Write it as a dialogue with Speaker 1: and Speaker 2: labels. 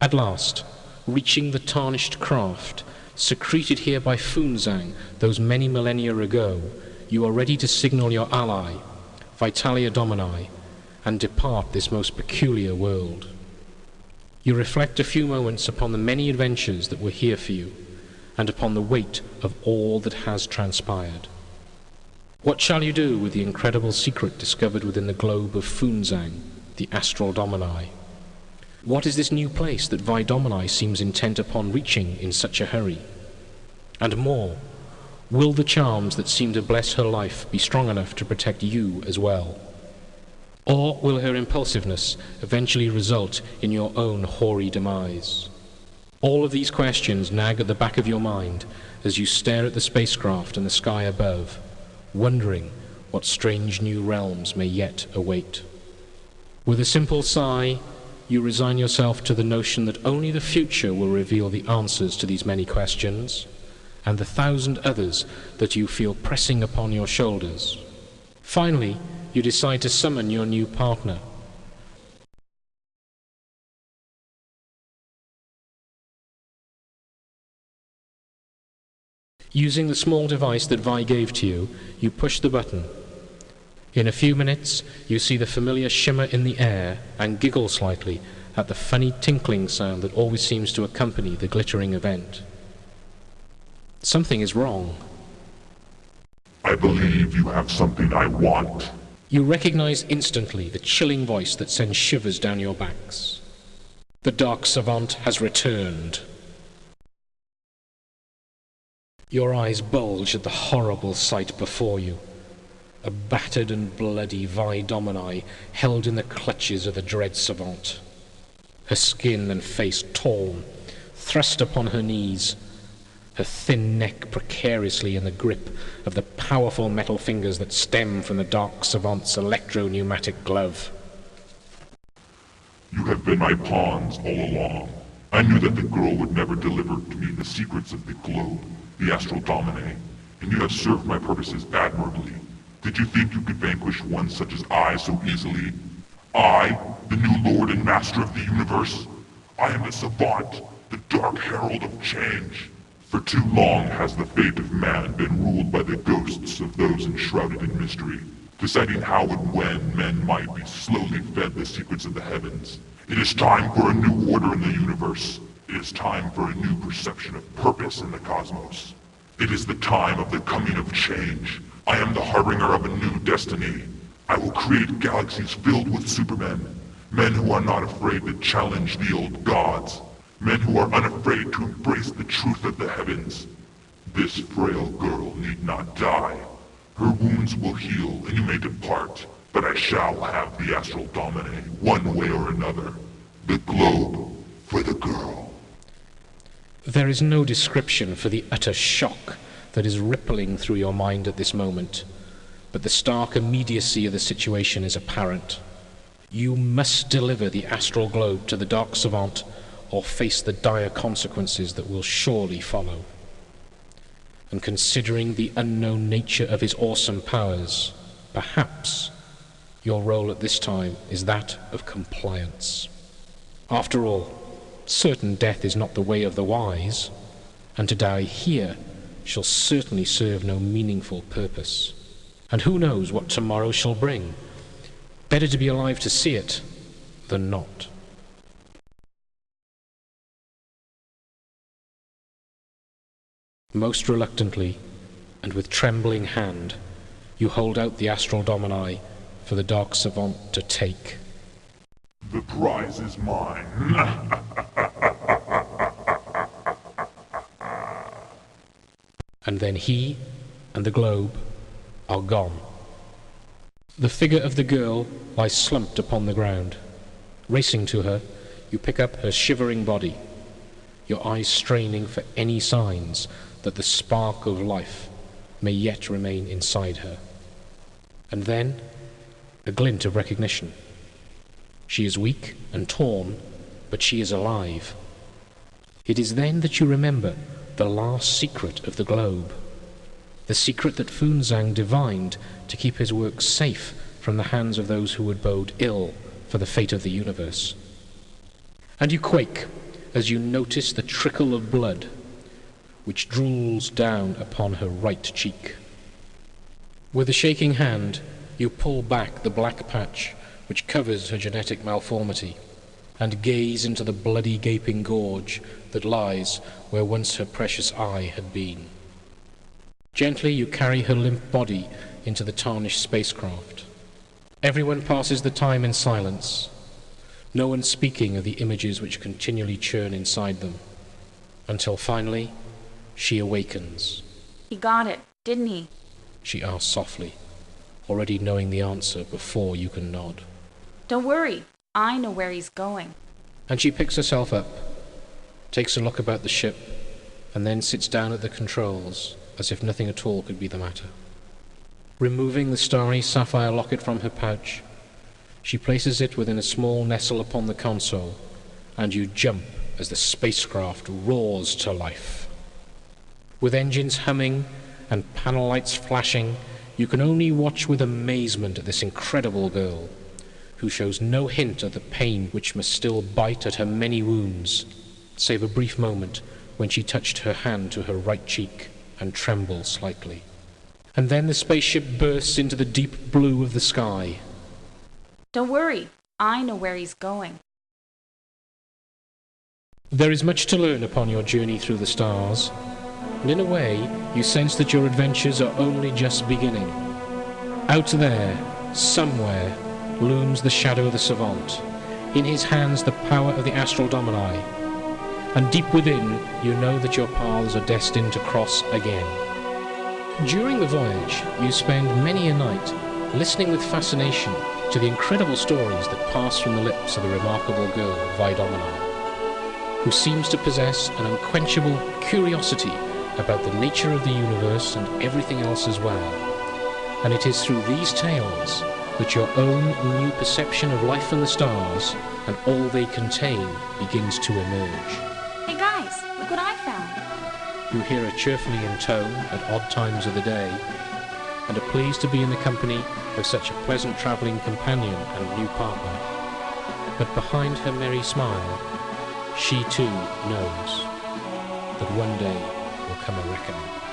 Speaker 1: At last, reaching the tarnished craft, secreted here by Funzang those many millennia ago, you are ready to signal your ally, Vitalia Domini, and depart this most peculiar world. You reflect a few moments upon the many adventures that were here for you, and upon the weight of all that has transpired. What shall you do with the incredible secret discovered within the globe of Funzang, the astral domini? What is this new place that Vi Domini seems intent upon reaching in such a hurry? And more, will the charms that seem to bless her life be strong enough to protect you as well? Or will her impulsiveness eventually result in your own hoary demise? All of these questions nag at the back of your mind as you stare at the spacecraft and the sky above, wondering what strange new realms may yet await. With a simple sigh, you resign yourself to the notion that only the future will reveal the answers to these many questions, and the 1,000 others that you feel pressing upon your shoulders. Finally, you decide to summon your new partner. Using the small device that Vi gave to you, you push the button. In a few minutes, you see the familiar shimmer in the air and giggle slightly at the funny tinkling sound that always seems to accompany the glittering event. Something is wrong.
Speaker 2: I believe you have something I want.
Speaker 1: You recognize instantly the chilling voice that sends shivers down your backs. The Dark Savant has returned. Your eyes bulge at the horrible sight before you. A battered and bloody Vi Domini held in the clutches of the dread Savant. Her skin and face torn, thrust upon her knees, her thin neck precariously in the grip of the powerful metal fingers that stem from the Dark Savant's electro-pneumatic glove.
Speaker 2: You have been my pawns all along. I knew that the girl would never deliver to me the secrets of the globe, the astral domine, and you have served my purposes admirably. Did you think you could vanquish one such as I so easily? I, the new lord and master of the universe? I am the Savant, the dark herald of change. For too long has the fate of man been ruled by the ghosts of those enshrouded in mystery, deciding how and when men might be slowly fed the secrets of the heavens. It is time for a new order in the universe. It is time for a new perception of purpose in the cosmos. It is the time of the coming of change. I am the harbinger of a new destiny. I will create galaxies filled with supermen, men who are not afraid to challenge the old gods, men who are unafraid to embrace the truth of the heavens. This frail girl need not die. Her wounds will heal and you may depart, but I shall have the astral domine, one way or another. The globe for the girl.
Speaker 1: There is no description for the utter shock that is rippling through your mind at this moment, but the stark immediacy of the situation is apparent. You must deliver the astral globe to the Dark Savant, or face the dire consequences that will surely follow. And considering the unknown nature of his awesome powers, perhaps your role at this time is that of compliance. After all, certain death is not the way of the wise, and to die here shall certainly serve no meaningful purpose. And who knows what tomorrow shall bring? Better to be alive to see it than not. Most reluctantly, and with trembling hand, you hold out the astral domini for the Dark Savant to take.
Speaker 2: The prize is mine.
Speaker 1: And then he and the globe are gone. The figure of the girl lies slumped upon the ground. Racing to her, you pick up her shivering body, your eyes straining for any signs that the spark of life may yet remain inside her. And then, a glint of recognition. She is weak and torn, but she is alive. It is then that you remember the last secret of the globe, the secret that Funzang divined to keep his work safe from the hands of those who would bode ill for the fate of the universe. And you quake as you notice the trickle of blood which drools down upon her right cheek. With a shaking hand, you pull back the black patch which covers her genetic malformity, and gaze into the bloody gaping gorge that lies where once her precious eye had been. Gently you carry her limp body into the tarnished spacecraft. Everyone passes the time in silence, no one speaking of the images which continually churn inside them, until finally she awakens.
Speaker 3: He got it, didn't he?
Speaker 1: She asks softly, already knowing the answer before you can nod.
Speaker 3: Don't worry, I know where he's going.
Speaker 1: And she picks herself up, takes a look about the ship, and then sits down at the controls as if nothing at all could be the matter. Removing the starry sapphire locket from her pouch, she places it within a small nestle upon the console, and you jump as the spacecraft roars to life. With engines humming and panel lights flashing, you can only watch with amazement at this incredible girl, who shows no hint of the pain which must still bite at her many wounds, save a brief moment when she touched her hand to her right cheek and trembled slightly. And then the spaceship bursts into the deep blue of the sky.
Speaker 3: Don't worry, I know where he's going.
Speaker 1: There is much to learn upon your journey through the stars, and in a way you sense that your adventures are only just beginning. Out there, somewhere, looms the shadow of the Savant, in his hands the power of the astral domini, and deep within you know that your paths are destined to cross again. During the voyage, you spend many a night listening with fascination to the incredible stories that pass from the lips of the remarkable girl, Domini, who seems to possess an unquenchable curiosity about the nature of the universe and everything else as well. And it is through these tales that your own new perception of life and the stars and all they contain begins to emerge.
Speaker 3: Hey guys, look what I found.
Speaker 1: You hear her cheerfully intone at odd times of the day, and are pleased to be in the company of such a pleasant travelling companion and new partner. But behind her merry smile, she too knows that one day will come a reckoning.